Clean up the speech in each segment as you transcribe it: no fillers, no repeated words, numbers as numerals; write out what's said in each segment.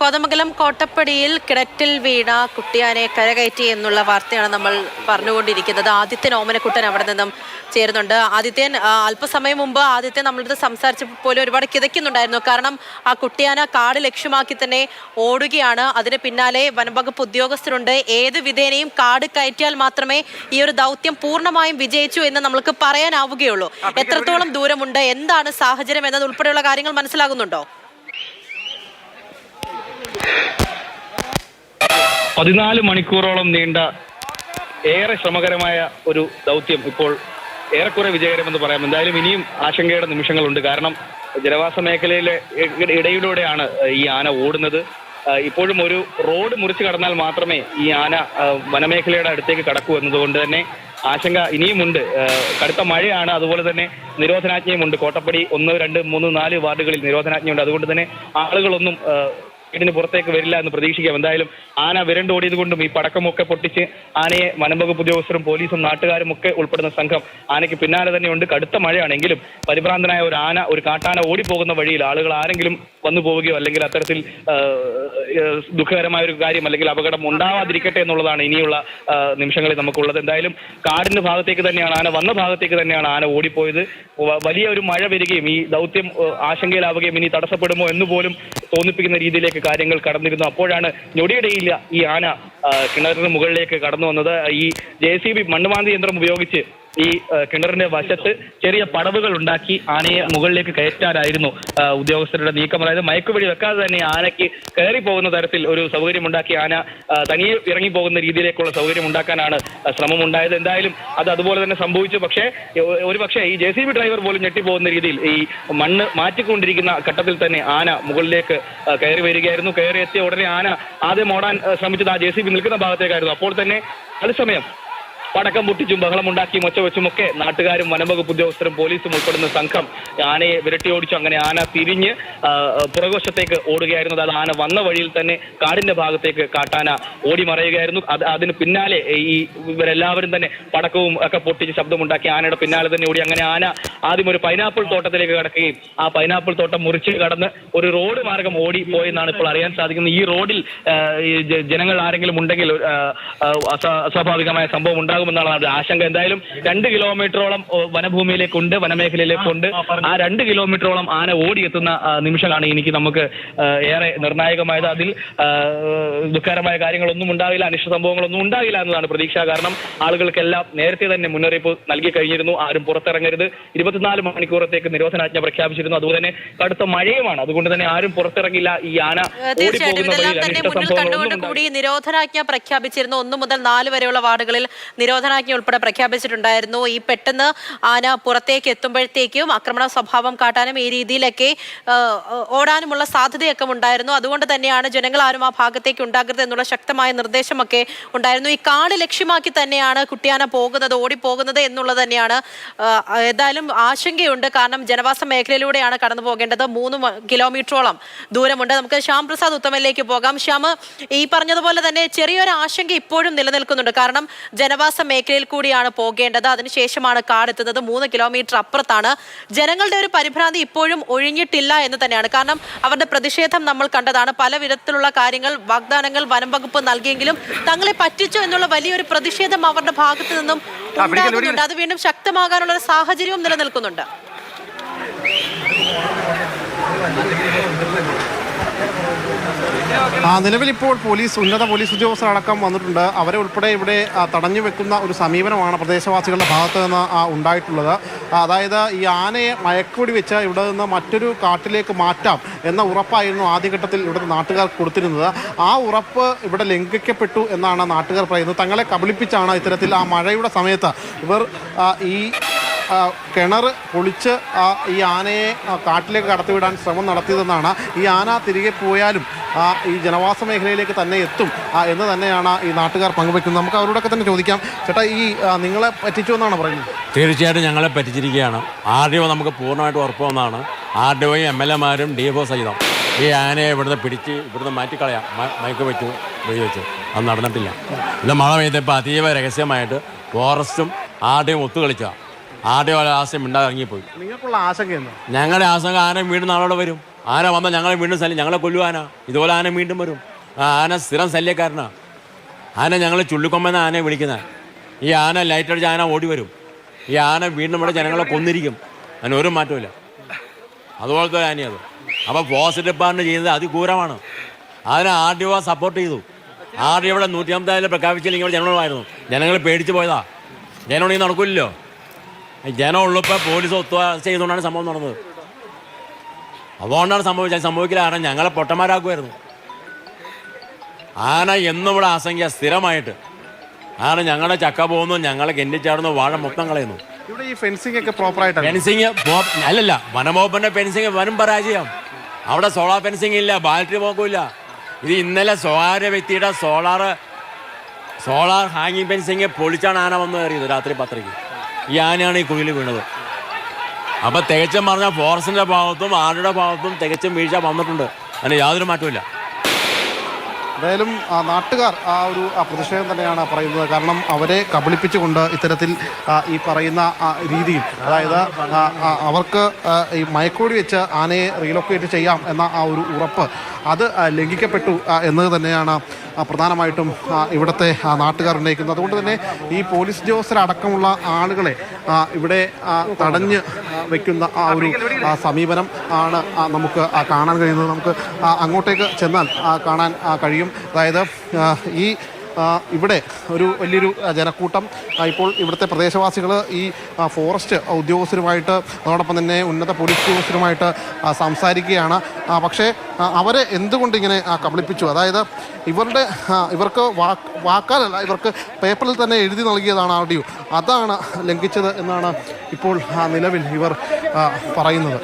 കോതമംഗലം കോട്ടപ്പടിയിൽ കിണറ്റിൽ വീണ കുട്ടിയാനെ കരകയറ്റി എന്നുള്ള വാർത്തയാണ് നമ്മൾ പറഞ്ഞുകൊണ്ടിരിക്കുന്നത്. ആദിത്യൻ ഓമനക്കുട്ടൻ അവിടെ നിന്നും ചേരുന്നുണ്ട്. ആദിത്യൻ, അല്പസമയം മുമ്പ് ആദിത്യൻ നമ്മളിത് സംസാരിച്ചപ്പോൾ പോലും ഒരുപാട് കിതയ്ക്കുന്നുണ്ടായിരുന്നു. കാരണം ആ കുട്ടിയാന കാട് ലക്ഷ്യമാക്കി തന്നെ ഓടുകയാണ്. അതിന് പിന്നാലെ വനംവകുപ്പ് ഉദ്യോഗസ്ഥരുണ്ട്. ഏത് വിധേനയും കാട് കയറ്റിയാൽ മാത്രമേ ഈ ഒരു ദൗത്യം പൂർണ്ണമായും വിജയിച്ചു എന്ന് നമ്മൾക്ക് പറയാനാവുകയുള്ളൂ. എത്രത്തോളം ദൂരമുണ്ട്, എന്താണ് സാഹചര്യം എന്നത് ഉൾപ്പെടെയുള്ള കാര്യങ്ങൾ മനസ്സിലാകുന്നുണ്ടോ? 14 മണിക്കൂറോളം നീണ്ട ഏറെ ശ്രമകരമായ ഒരു ദൗത്യം ഇപ്പോൾ ഏറെക്കുറെ വിജയകരമെന്ന് പറയാം. എന്തായാലും ഇനിയും ആശങ്കയുടെ നിമിഷങ്ങളുണ്ട്. കാരണം ജനവാസ മേഖലയിലെ ഇടയിലൂടെയാണ് ഈ ആന ഓടുന്നത്. ഇപ്പോഴും ഒരു റോഡ് മുറിച്ച് കടന്നാൽ മാത്രമേ ഈ ആന വനമേഖലയുടെ അടുത്തേക്ക് കടക്കൂ എന്നതുകൊണ്ട് തന്നെ ആശങ്ക ഇനിയുമുണ്ട്. കടുത്ത മഴയാണ്, അതുപോലെ തന്നെ നിരോധനാജ്ഞയുമുണ്ട്. കോട്ടപ്പടി 1, 2, 3, 4 വാർഡുകളിൽ നിരോധനാജ്ഞയുണ്ട്. അതുകൊണ്ട് തന്നെ ആളുകളൊന്നും വീടിന് പുറത്തേക്ക് വരില്ല എന്ന് പ്രതീക്ഷിക്കാം. എന്തായാലും ആന വിരണ്ടോടിയത് കൊണ്ടും ഈ പടക്കമൊക്കെ പൊട്ടിച്ച് ആനയെ വനംവകുപ്പ് ഉദ്യോഗസ്ഥരും പോലീസും നാട്ടുകാരും ഒക്കെ ഉൾപ്പെടുന്ന സംഘം ആനയ്ക്ക് പിന്നാലെ തന്നെയുണ്ട്. കടുത്ത മഴയാണെങ്കിലും പരിഭ്രാന്തനായ ഒരു കാട്ടാന ഓടിപ്പോകുന്ന വഴിയിൽ ആളുകൾ ആരെങ്കിലും വന്നു പോവുകയോ അല്ലെങ്കിൽ അത്തരത്തിൽ ദുഃഖകരമായ ഒരു കാര്യം അല്ലെങ്കിൽ അപകടം ഉണ്ടാവാതിരിക്കട്ടെ എന്നുള്ളതാണ് ഇനിയുള്ള നിമിഷങ്ങളിൽ നമുക്കുള്ളത്. എന്തായാലും കാടിന്റെ ഭാഗത്തേക്ക് തന്നെയാണ് ആന വന്ന ഭാഗത്തേക്ക് തന്നെയാണ് ആന ഓടിപ്പോയത്. വലിയ ഒരു മഴ വരികയും ഈ ദൗത്യം ആശങ്കയിലാവുകയും ഇനി തടസ്സപ്പെടുമോ എന്ന് പോലും തോന്നിപ്പിക്കുന്ന രീതിയിലേക്ക് കാര്യങ്ങൾ കടന്നിരുന്നു. അപ്പോഴാണ് ഞൊടിയിടയില്ല ഈ ആന കിണറിന് മുകളിലേക്ക് കടന്നു വന്നത്. ഈ JCB മണ്ണുമാന്തി യന്ത്രം ഉപയോഗിച്ച് ഈ കിണറിന്റെ വശത്ത് ചെറിയ പടവുകൾ ഉണ്ടാക്കി ആനയെ മുകളിലേക്ക് കയറ്റാനായിരുന്നു ഉദ്യോഗസ്ഥരുടെ നീക്കം. അതായത് മയക്കുവഴി വെക്കാതെ തന്നെ ആനയ്ക്ക് കയറി പോകുന്ന തരത്തിൽ ഒരു സൗകര്യം ഉണ്ടാക്കി ആന തനിയെ ഇറങ്ങി പോകുന്ന രീതിയിലേക്കുള്ള സൗകര്യം ഉണ്ടാക്കാനാണ് ശ്രമമുണ്ടായത്. എന്തായാലും അത് അതുപോലെ തന്നെ സംഭവിച്ചു. പക്ഷേ ഒരുപക്ഷെ ഈ JCB ഡ്രൈവർ പോലും ഞെട്ടിപ്പോകുന്ന രീതിയിൽ ഈ മണ്ണ് മാറ്റിക്കൊണ്ടിരിക്കുന്ന ഘട്ടത്തിൽ തന്നെ ആന മുകളിലേക്ക് കയറി വരികയായിരുന്നു. കയറി എത്തിയ ഉടനെ ആന ആദ്യം ഓടാൻ ശ്രമിച്ചത് ആ JCB നിൽക്കുന്ന ഭാഗത്തേക്കായിരുന്നു. അപ്പോൾ തന്നെ അതേസമയം പടക്കം പൊട്ടിച്ചും ബഹളമുണ്ടാക്കിയും ഒച്ച വെച്ചുമൊക്കെ നാട്ടുകാരും വനംവകുപ്പ് ഉദ്യോഗസ്ഥരും പോലീസും ഉൾപ്പെടുന്ന സംഘം ആനയെ വിരട്ടിയോടിച്ചു. അങ്ങനെ ആന തിരിഞ്ഞ് പുറകുവശത്തേക്ക് ഓടുകയായിരുന്നു. അത് ആന വന്ന വഴിയിൽ തന്നെ കാടിന്റെ ഭാഗത്തേക്ക് കാട്ടാന ഓടി മറയുകയായിരുന്നു. അതിന് പിന്നാലെ ഈ ഇവരെല്ലാവരും തന്നെ പടക്കവും ഒക്കെ പൊട്ടിച്ച് ശബ്ദമുണ്ടാക്കി ആനയുടെ പിന്നാലെ തന്നെ ഓടി. അങ്ങനെ ആന ആദ്യം ഒരു പൈനാപ്പിൾ തോട്ടത്തിലേക്ക് കടക്കുകയും ആ പൈനാപ്പിൾ തോട്ടം മുറിച്ച് കടന്ന് ഒരു റോഡ് മാർഗം ഓടി പോയെന്നാണ് ഇപ്പോൾ അറിയാൻ സാധിക്കുന്നത്. ഈ റോഡിൽ ജനങ്ങൾ ആരെങ്കിലും ഉണ്ടെങ്കിൽ അസ്വാഭാവികമായ സംഭവം ഉണ്ടാകും ാണ് ആശങ്ക. എന്തായാലും 2 കിലോമീറ്ററോളം വനഭൂമിയിലേക്കുണ്ട്, വനമേഖലയിലേക്കുണ്ട്. ആ 2 കിലോമീറ്ററോളം ആന ഓടിയെത്തുന്ന നിമിഷമാണ് നമുക്ക് ഏറെ നിർണായകമായത്. അതിൽ ദുഃഖകരമായ കാര്യങ്ങളൊന്നും ഉണ്ടാകില്ല, അനിഷ്ട സംഭവങ്ങളൊന്നും ഉണ്ടാകില്ല എന്നതാണ് പ്രതീക്ഷ. കാരണം ആളുകൾക്കെല്ലാം നേരത്തെ തന്നെ മുന്നറിയിപ്പ് നൽകി കഴിഞ്ഞിരുന്നു. ആരും പുറത്തിറങ്ങരുത്. 24 മണിക്കൂറത്തേക്ക് നിരോധനാജ്ഞ പ്രഖ്യാപിച്ചിരുന്നു. അതുപോലെ തന്നെ കടുത്ത മഴയുമാണ്. അതുകൊണ്ട് തന്നെ ആരും പുറത്തിറങ്ങില്ല. ഈ ആന കൂടി നിരോധനാജ്ഞ പ്രഖ്യാപിച്ചിരുന്നു. 1 മുതൽ 4 വരെയുള്ള വാർഡുകളിൽ നിരോധനാജ്ഞ ഉൾപ്പെടെ പ്രഖ്യാപിച്ചിട്ടുണ്ടായിരുന്നു. ഈ പെട്ടെന്ന് ആന പുറത്തേക്ക് എത്തുമ്പോഴത്തേക്കും ആക്രമണ സ്വഭാവം കാട്ടാനും ഈ രീതിയിലൊക്കെ ഓടാനുമുള്ള സാധ്യതയൊക്കെ ഉണ്ടായിരുന്നു. അതുകൊണ്ട് തന്നെയാണ് ജനങ്ങൾ ആരും ആ ഭാഗത്തേക്ക് ഉണ്ടാകരുത് എന്നുള്ള ശക്തമായ നിർദ്ദേശമൊക്കെ ഉണ്ടായിരുന്നു. ഈ കാട് ലക്ഷ്യമാക്കി തന്നെയാണ് കുട്ടിയാന പോകുന്നത്, ഓടിപ്പോകുന്നത് എന്നുള്ളത് തന്നെയാണ്. ഏതായാലും ആശങ്കയുണ്ട്. കാരണം ജനവാസ മേഖലയിലൂടെയാണ് കടന്നു പോകേണ്ടത്. 3 കിലോമീറ്ററോളം ദൂരമുണ്ട്. നമുക്ക് ശ്യാം പ്രസാദ് ഉത്തമനിലേക്ക് പോകാം. ശ്യാം, ഈ പറഞ്ഞതുപോലെ തന്നെ ചെറിയൊരു ആശങ്ക ഇപ്പോഴും നിലനിൽക്കുന്നുണ്ട്. കാരണം ജനവാസ മേഖലയിൽ കൂടിയാണ് പോകേണ്ടത്. അതിനുശേഷമാണ് കാടെത്തുന്നത്. 3 കിലോമീറ്റർ അപ്പുറത്താണ്. ജനങ്ങളുടെ ഒരു പരിഭ്രാന്തി ഇപ്പോഴും ഒഴിഞ്ഞിട്ടില്ല എന്ന് തന്നെയാണ്. കാരണം അവരുടെ പ്രതിഷേധം നമ്മൾ കണ്ടതാണ്. പല വിധത്തിലുള്ള കാര്യങ്ങൾ, വാഗ്ദാനങ്ങൾ വനംവകുപ്പ് നൽകിയെങ്കിലും തങ്ങളെ പറ്റിച്ചു എന്നുള്ള വലിയൊരു പ്രതിഷേധം അവരുടെ ഭാഗത്തു നിന്നും ഉണ്ടാകുന്നുണ്ട്. അത് വീണ്ടും ശക്തമാകാനുള്ള ഒരു സാഹചര്യവും നിലനിൽക്കുന്നുണ്ട്. നിലവിൽ ഇപ്പോൾ ഉന്നത പോലീസ് ഉദ്യോഗസ്ഥരടക്കം വന്നിട്ടുണ്ട്. അവരെ ഉൾപ്പെടെ ഇവിടെ തടഞ്ഞു വെക്കുന്ന ഒരു സമീപനമാണ് പ്രദേശവാസികളുടെ ഭാഗത്ത് നിന്ന് ഉണ്ടായിട്ടുള്ളത്. അതായത് ഈ ആനയെ മയക്കുവെടി വെച്ച് ഇവിടെ നിന്ന് മറ്റൊരു കാട്ടിലേക്ക് മാറ്റാം എന്ന ഉറപ്പായിരുന്നു ആദ്യഘട്ടത്തിൽ ഇവിടുത്തെ നാട്ടുകാർ കൊടുത്തിരുന്നത്. ആ ഉറപ്പ് ഇവിടെ ലംഘിക്കപ്പെട്ടു എന്നാണ് നാട്ടുകാർ പറയുന്നത്. തങ്ങളെ കബളിപ്പിച്ചാണ് ഇത്തരത്തിൽ ആ മഴയുടെ സമയത്ത് ഇവർ ഈ കിണർ പൊളിച്ച് ഈ ആനയെ കാട്ടിലേക്ക് കടത്തിവിടാൻ ശ്രമം നടത്തിയതെന്നാണ്. ഈ ആന തിരികെ പോയാലും ഈ ജനവാസ മേഖലയിലേക്ക് തന്നെ എത്തും എന്ന് തന്നെയാണ് ഈ നാട്ടുകാർ പങ്കുവയ്ക്കുന്നത്. നമുക്ക് അവരോടൊക്കെ തന്നെ ചോദിക്കാം. ചേട്ടാ, ഈ നിങ്ങളെ പറ്റിച്ചു എന്നാണ് പറയുന്നത്? തീർച്ചയായിട്ടും ഞങ്ങളെ പറ്റിച്ചിരിക്കുകയാണ്. RDO നമുക്ക് പൂർണ്ണമായിട്ട് ഉറപ്പ് വന്നതാണ്. RDOയും MLA-മാരും DFO സഹിതം ഈ ആനയെ ഇവിടുന്ന് മാറ്റിക്കളയാം, മയക്ക് വെച്ചു വെച്ച് അത് നടന്നിട്ടില്ല. ഇത് മഴ പെയ്തപ്പോൾ അതീവ രഹസ്യമായിട്ട് ഫോറസ്റ്റും RDOയും ഒത്തുകളിച്ചാണ്. RDO ആശയം ഉണ്ടാകിറങ്ങിപ്പോയി. നിങ്ങൾക്കുള്ള ആശങ്ക എന്താ? ഞങ്ങളുടെ ആശങ്ക ആന വീട് നാളോടെ വരും. ആന വന്നാൽ ഞങ്ങളെ വീണ്ടും ശല്യം, ഞങ്ങളെ കൊല്ലും ആന. ഇതുപോലെ ആന വീണ്ടും വരും. ആ ആന സ്ഥിരം ശല്യക്കാരനാണ്. ആന ഞങ്ങൾ ചുള്ളിക്കൊമ്പെന്ന ആനയെ വിളിക്കുന്നത്. ഈ ആന ലൈറ്റ് അടിച്ച് ആന ഓടി വരും. ഈ ആന വീണ്ടും ഇവിടെ ജനങ്ങളെ കൊന്നിരിക്കും. അതിന് ഒരു മാറ്റമില്ല. അതുപോലത്തെ ഒരു ആനയത്. അപ്പോൾ ഫോറസ്റ്റ് ഡിപ്പാർട്ട്മെൻറ്റ് ചെയ്യുന്നത് അതിഘോരമാണ്. അതിനെ RDO സപ്പോർട്ട് ചെയ്തു. RDO ഇവിടെ 150,000 പ്രഖ്യാപിച്ചില്ലെങ്കിൽ ഇവിടെ ജനങ്ങളുമായിരുന്നു. ജനങ്ങൾ പേടിച്ച് പോയതാ. ജനം ഈ നടക്കില്ലല്ലോ. ജനം ഉള്ളപ്പോൾ പോലീസ് ഒത്തുവാഴ്ച ചെയ്തുകൊണ്ടാണ് സംഭവം നടന്നത്. അതുകൊണ്ടാണ് സംഭവിക്കില്ല. കാരണം ഞങ്ങളെ പൊട്ടന്മാരാക്കുമായിരുന്നു. ആന എന്നും ഇവിടെ ആശങ്ക സ്ഥിരമായിട്ട്. കാരണം ഞങ്ങളുടെ ചക്ക പോകുന്നു, ഞങ്ങളെ കെന്നിച്ചാടുന്നു, വാഴ മൊത്തം കളയുന്നു. ഇവിടെ ഈ ഫെൻസിംഗ് ഒക്കെ പ്രോപ്പറായിട്ടാണ്. ഫെൻസിങ് അല്ലല്ല, വനംവകുപ്പിന്റെ ഫെൻസിങ് വരും പരാജയം. അവിടെ സോളാർ ഫെൻസിങ് ഇല്ല, ബാറ്ററി പോക്കില്ല. ഇത് ഇന്നലെ സ്വകാര്യ വ്യക്തിയുടെ സോളാർ ഹാങ്ങിങ് ഫെൻസിങ് പൊളിച്ചാണ് ആന വന്ന് കയറിയത് രാത്രി 10:00. ഈ ആനയാണ് ഈ കുഴിയിൽ വീണത്. അപ്പം തികച്ചും പറഞ്ഞാൽ ഫോറസ്റ്റിൻ്റെ ഭാഗത്തും ആനയുടെ ഭാഗത്തും തികച്ചും വീഴ്ച വന്നിട്ടുണ്ട്. അതിന് യാതൊരു മാറ്റമില്ല. എന്തായാലും നാട്ടുകാർ ഒരു പ്രതിഷേധം തന്നെയാണ് പറയുന്നത്. കാരണം അവരെ കബളിപ്പിച്ചുകൊണ്ട് ഇത്തരത്തിൽ ഈ പറയുന്ന രീതിയിൽ, അതായത് അവർക്ക് ഈ മയക്കുവെടി വെച്ച് ആനയെ റീലൊക്കേറ്റ് ചെയ്യാം എന്ന ഒരു ഉറപ്പ് അത് ലംഘിക്കപ്പെട്ടു എന്നത് തന്നെയാണ് പ്രധാനമായിട്ടും ഇവിടുത്തെ നാട്ടുകാർ ഉന്നയിക്കുന്നത്. അതുകൊണ്ട് തന്നെ ഈ പോലീസ് ഉദ്യോഗസ്ഥരടക്കമുള്ള ആളുകളെ ഇവിടെ തടഞ്ഞ് വയ്ക്കുന്ന ഒരു സമീപനം ആണ് നമുക്ക് കാണാൻ കഴിയുന്നത്. നമുക്ക് അങ്ങോട്ടേക്ക് ചെന്നാൽ കാണാൻ കഴിയും. അതായത് ഈ ഇവിടെ ഒരു വലിയൊരു ജനക്കൂട്ടം ഇപ്പോൾ ഇവിടുത്തെ പ്രദേശവാസികൾ ഈ ഫോറസ്റ്റ് ഉദ്യോഗസ്ഥരുമായിട്ട് അതോടൊപ്പം തന്നെ ഉന്നത പോലീസ് ഉദ്യോഗസ്ഥരുമായിട്ട് സംസാരിക്കുകയാണ്. പക്ഷേ അവരെ എന്തുകൊണ്ട് ഇങ്ങനെ കബളിപ്പിച്ചു, അതായത് ഇവർക്ക് വാക്കാലല്ല, ഇവർക്ക് പേപ്പറിൽ തന്നെ എഴുതി നൽകിയതാണ് RDO, അതാണ് ലംഘിച്ചത് എന്നാണ് ഇപ്പോൾ നിലവിൽ ഇവർ പറയുന്നത്.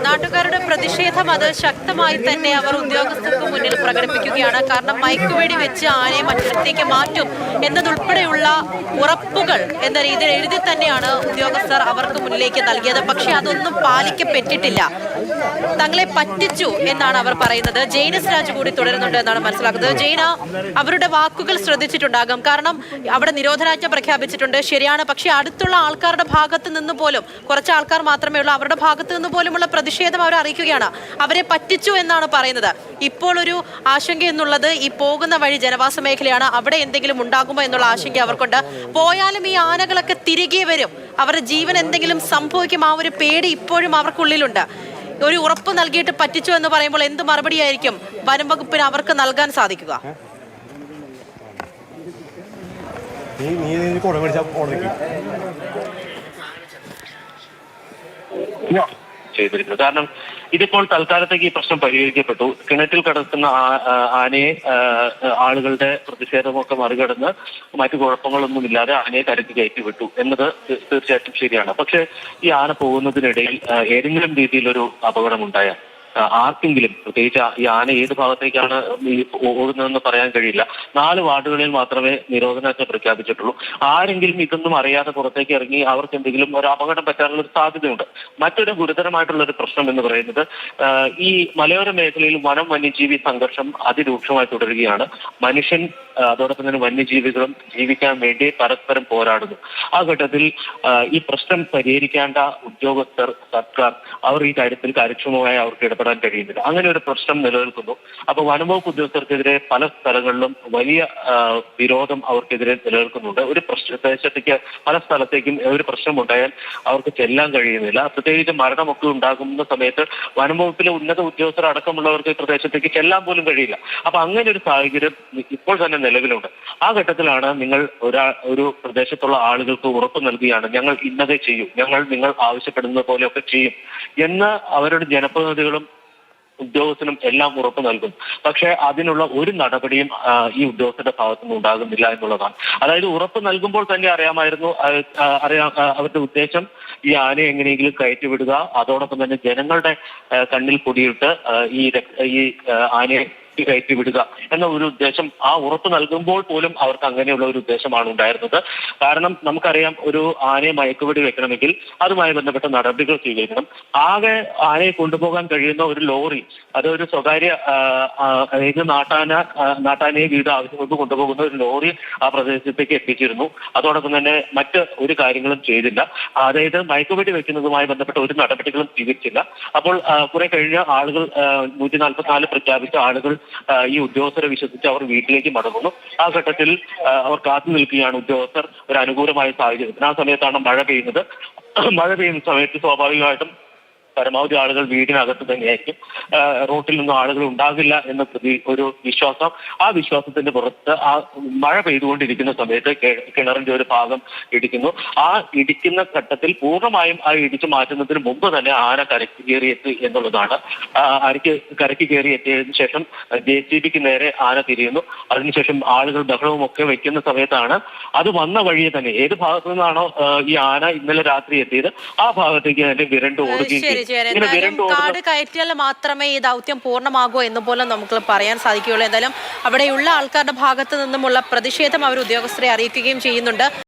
നാട്ടുകാരുടെ പ്രതിഷേധം അത് ശക്തമായി തന്നെ അവർ ഉദ്യോഗസ്ഥർക്ക് മുന്നിൽ പ്രകടിപ്പിക്കുകയാണ്. കാരണം മയക്കുവെടി വെച്ച് ആനയെ മറ്റിടത്തേക്ക് മാറ്റും എന്നതുൾപ്പെടെയുള്ള ഉറപ്പുകൾ എന്ന രീതിയിൽ എഴുതി തന്നെയാണ് ഉദ്യോഗസ്ഥർ അവർക്ക് മുന്നിലേക്ക് നൽകിയത്. പക്ഷെ അതൊന്നും പാലിക്കപ്പെട്ടിട്ടില്ല. തങ്ങളെ പറ്റിച്ചു എന്നാണ് അവർ പറയുന്നത്. ജെയിനസ് രാജ് കൂടി തുടരുന്നുണ്ട് എന്നാണ് മനസ്സിലാക്കുന്നത്. ജെയിന, അവരുടെ വാക്കുകൾ ശ്രദ്ധിച്ചിട്ടുണ്ടാകും. കാരണം അവിടെ നിരോധനാജ്ഞ പ്രഖ്യാപിച്ചിട്ടുണ്ട്, ശരിയാണ്. പക്ഷെ അടുത്തുള്ള ആൾക്കാരുടെ ഭാഗത്ത് നിന്ന് പോലും, കുറച്ച് ആൾക്കാർ മാത്രമേ ഉള്ളൂ, അവരുടെ ഭാഗത്ത് നിന്ന് പോലുമുള്ള പ്രതിഷേധം അവർ അറിയിക്കുകയാണ്. അവരെ പറ്റിച്ചു എന്നാണ് പറയുന്നത്. ഇപ്പോൾ ഒരു ആശങ്ക എന്നുള്ളത് ഈ പോകുന്ന വഴി ജനവാസ മേഖലയാണ്, അവിടെ എന്തെങ്കിലും ഉണ്ടാകുമോ എന്നുള്ള ആശങ്ക അവർക്കുണ്ട്. പോയാലും ഈ ആനകളൊക്കെ തിരികെ വരും, അവരുടെ ജീവൻ എന്തെങ്കിലും സംഭവിക്കും, ആ ഒരു പേടി ഇപ്പോഴും അവർക്കുള്ളിലുണ്ട്. ഒരു ഉറപ്പ് നൽകിയിട്ട് പറ്റിച്ചു എന്ന് പറയുമ്പോൾ എന്ത് മറുപടിയായിരിക്കും വനം വകുപ്പിന് അവർക്ക് നൽകാൻ സാധിക്കുക? ചെയ്തിരുന്നത്. കാരണം ഇതിപ്പോൾ തൽക്കാലത്തേക്ക് ഈ പ്രശ്നം പരിഹരിക്കപ്പെട്ടു. കിണറ്റിൽ കിടക്കുന്ന ആനയെ ആളുകളുടെ പ്രതിഷേധമൊക്കെ മറികടന്ന് മറ്റു കുഴപ്പങ്ങളൊന്നുമില്ലാതെ ആനയെ കരയ്ക്ക് കയറ്റി വിട്ടു എന്നത് തീർച്ചയായിട്ടും ശരിയാണ്. പക്ഷെ ഈ ആന പോകുന്നതിനിടയിൽ ഏതെങ്കിലും രീതിയിലൊരു അപകടമുണ്ടായാൽ ആർക്കെങ്കിലും, പ്രത്യേകിച്ച് ഈ ആന ഏത് ഭാഗത്തേക്കാണ് ഈ ഓടുന്നതെന്ന് പറയാൻ കഴിയില്ല. 4 വാർഡുകളിൽ മാത്രമേ നിരോധനാജ്ഞ പ്രഖ്യാപിച്ചിട്ടുള്ളൂ. ആരെങ്കിലും ഇതൊന്നും അറിയാതെ പുറത്തേക്ക് ഇറങ്ങി അവർക്ക് എന്തെങ്കിലും ഒരു അപകടം പറ്റാനുള്ള ഒരു സാധ്യതയുണ്ട്. മറ്റൊരു ഗുരുതരമായിട്ടുള്ള ഒരു പ്രശ്നം എന്ന് പറയുന്നത് ഈ മലയോര മേഖലയിൽ വനം വന്യജീവി സംഘർഷം അതിരൂക്ഷമായി തുടരുകയാണ്. മനുഷ്യൻ അതോടൊപ്പം തന്നെ വന്യജീവികളും ജീവിക്കാൻ വേണ്ടി പരസ്പരം പോരാടുന്നു. ആ ഘട്ടത്തിൽ ഈ പ്രശ്നം പരിഹരിക്കേണ്ട ഉദ്യോഗസ്ഥർ, സർക്കാർ, അവർ ഈ കാര്യത്തിൽ കാര്യക്ഷമമായി അവർക്ക് ഇടപെടാൻ കഴിയുന്നില്ല. അങ്ങനെ ഒരു പ്രശ്നം നിലനിൽക്കുന്നു. അപ്പോൾ വനംവകുപ്പ് ഉദ്യോഗസ്ഥർക്കെതിരെ പല സ്ഥലങ്ങളിലും വലിയ വിരോധം അവർക്കെതിരെ നിലനിൽക്കുന്നുണ്ട്. ഒരു പ്രദേശത്തേക്ക് പല സ്ഥലത്തേക്കും ഒരു പ്രശ്നമുണ്ടായാൽ അവർക്ക് ചെല്ലാൻ കഴിയുന്നില്ല. പ്രത്യേകിച്ച് മരണമൊക്കെ ഉണ്ടാകുന്ന സമയത്ത് വനംവകുപ്പിലെ ഉന്നത ഉദ്യോഗസ്ഥർ അടക്കമുള്ളവർക്ക് പ്രദേശത്തേക്ക് ചെല്ലാൻ പോലും കഴിയില്ല. അപ്പൊ അങ്ങനെ ഒരു സാഹചര്യം ഇപ്പോൾ തന്നെ നിലവിലുണ്ട്. ആ ഘട്ടത്തിലാണ് നിങ്ങൾ ഒരു പ്രദേശത്തുള്ള ആളുകൾക്ക് ഉറപ്പ് നൽകുകയാണ്, ഞങ്ങൾ ഇന്നതേ ചെയ്യും, ഞങ്ങൾ നിങ്ങൾ ആവശ്യപ്പെടുന്നത് പോലെയൊക്കെ ചെയ്യും എന്ന് അവരുടെ ജനപ്രതിനിധികളും ഉദ്യോഗസ്ഥനും എല്ലാം ഉറപ്പ് നൽകും. പക്ഷേ അതിനുള്ള ഒരു നടപടിയും ഈ ഉദ്യോഗസ്ഥരുടെ ഭാഗത്തുനിന്ന് ഉണ്ടാകുന്നില്ല എന്നുള്ളതാണ്. അതായത് ഉറപ്പ് നൽകുമ്പോൾ തന്നെ അറിയാമായിരുന്നു, അവരുടെ ഉദ്ദേശം ഈ ആനയെ എങ്ങനെയെങ്കിലും കയറ്റിവിടുക, അതോടൊപ്പം തന്നെ ജനങ്ങളുടെ കണ്ണിൽ പൊടിയിട്ട് ഈ ആനയെ കയറ്റി വിടുക എന്ന ഒരു ഉദ്ദേശം ആ ഉറപ്പ് നൽകുമ്പോൾ പോലും അവർക്ക് അങ്ങനെയുള്ള ഒരു ഉദ്ദേശമാണ് ഉണ്ടായിരുന്നത്. കാരണം നമുക്കറിയാം, ഒരു ആനയെ മയക്കുവെടി വെക്കണമെങ്കിൽ അതുമായി ബന്ധപ്പെട്ട നടപടികൾ സ്വീകരിക്കണം. ആകെ ആനയെ കൊണ്ടുപോകാൻ കഴിയുന്ന ഒരു ലോറി, അതൊരു സ്വകാര്യ അതായത് നാട്ടാനയെ വിവിധ ആവശ്യങ്ങൾക്ക് കൊണ്ടുപോകുന്ന ഒരു ലോറി ആ പ്രദേശത്തേക്ക് എത്തിച്ചിരുന്നു. അതോടൊപ്പം തന്നെ മറ്റ് ഒരു കാര്യങ്ങളും ചെയ്തില്ല. അതായത് മയക്കുവെടി വെക്കുന്നതുമായി ബന്ധപ്പെട്ട ഒരു നടപടികളും സ്വീകരിച്ചില്ല. അപ്പോൾ കുറെ കഴിഞ്ഞ ആളുകൾ 144 പ്രഖ്യാപിച്ച ആളുകൾ ഈ ഉദ്യോഗസ്ഥരെ വിശ്വസിച്ച് അവർ വീട്ടിലേക്ക് മടങ്ങുന്നു. ആ ഘട്ടത്തിൽ അവർ കാത്തു നിൽക്കുകയാണ് ഉദ്യോഗസ്ഥർ ഒരു അനുകൂലമായ സാഹചര്യത്തിന്. ആ സമയത്താണ് മഴ പെയ്യുന്നത്. മഴ പെയ്യുന്ന സമയത്ത് സ്വാഭാവികമായിട്ടും പരമാവധി ആളുകൾ വീടിനകത്ത് തന്നെയായിരിക്കും. റോട്ടിൽ നിന്നും ആളുകൾ ഉണ്ടാകില്ല എന്ന ഒരു വിശ്വാസം, ആ വിശ്വാസത്തിന്റെ പുറത്ത് ആ മഴ പെയ്തുകൊണ്ടിരിക്കുന്ന സമയത്ത് കിണറിന്റെ ഒരു ഭാഗം ഇടിക്കുന്നു. ആ ഇടിക്കുന്ന ഘട്ടത്തിൽ പൂർണ്ണമായും ആ ഇടിച്ചു മാറ്റുന്നതിന് മുമ്പ് തന്നെ ആന കരയ്ക്ക് കയറിയെത്തി എന്നുള്ളതാണ്. കരയ്ക്ക് കയറിയെത്തിയതിനു ശേഷം JCBക്ക് നേരെ ആന തിരിയുന്നു. അതിനുശേഷം ആളുകൾ ബഹളവും ഒക്കെ വെക്കുന്ന സമയത്താണ് അത് വന്ന വഴിയെ തന്നെ ഏത് ഭാഗത്തു നിന്നാണോ ഈ ആന ഇന്നലെ രാത്രി എത്തിയത് ആ ഭാഗത്തേക്ക് തന്നെ വിരണ്ട് ഓടുകയും ചെയ്തു. എന്തായാലും കാട് കയറ്റിയാൽ മാത്രമേ ഈ ദൗത്യം പൂർണ്ണമാകൂ എന്ന് പോലും നമുക്ക് പറയാൻ സാധിക്കുകയുള്ളൂ. എന്തായാലും അവിടെയുള്ള ആൾക്കാരുടെ ഭാഗത്തു നിന്നുമുള്ള പ്രതിഷേധം അവർ ഉദ്യോഗസ്ഥരെ അറിയിക്കുകയും ചെയ്യുന്നുണ്ട്.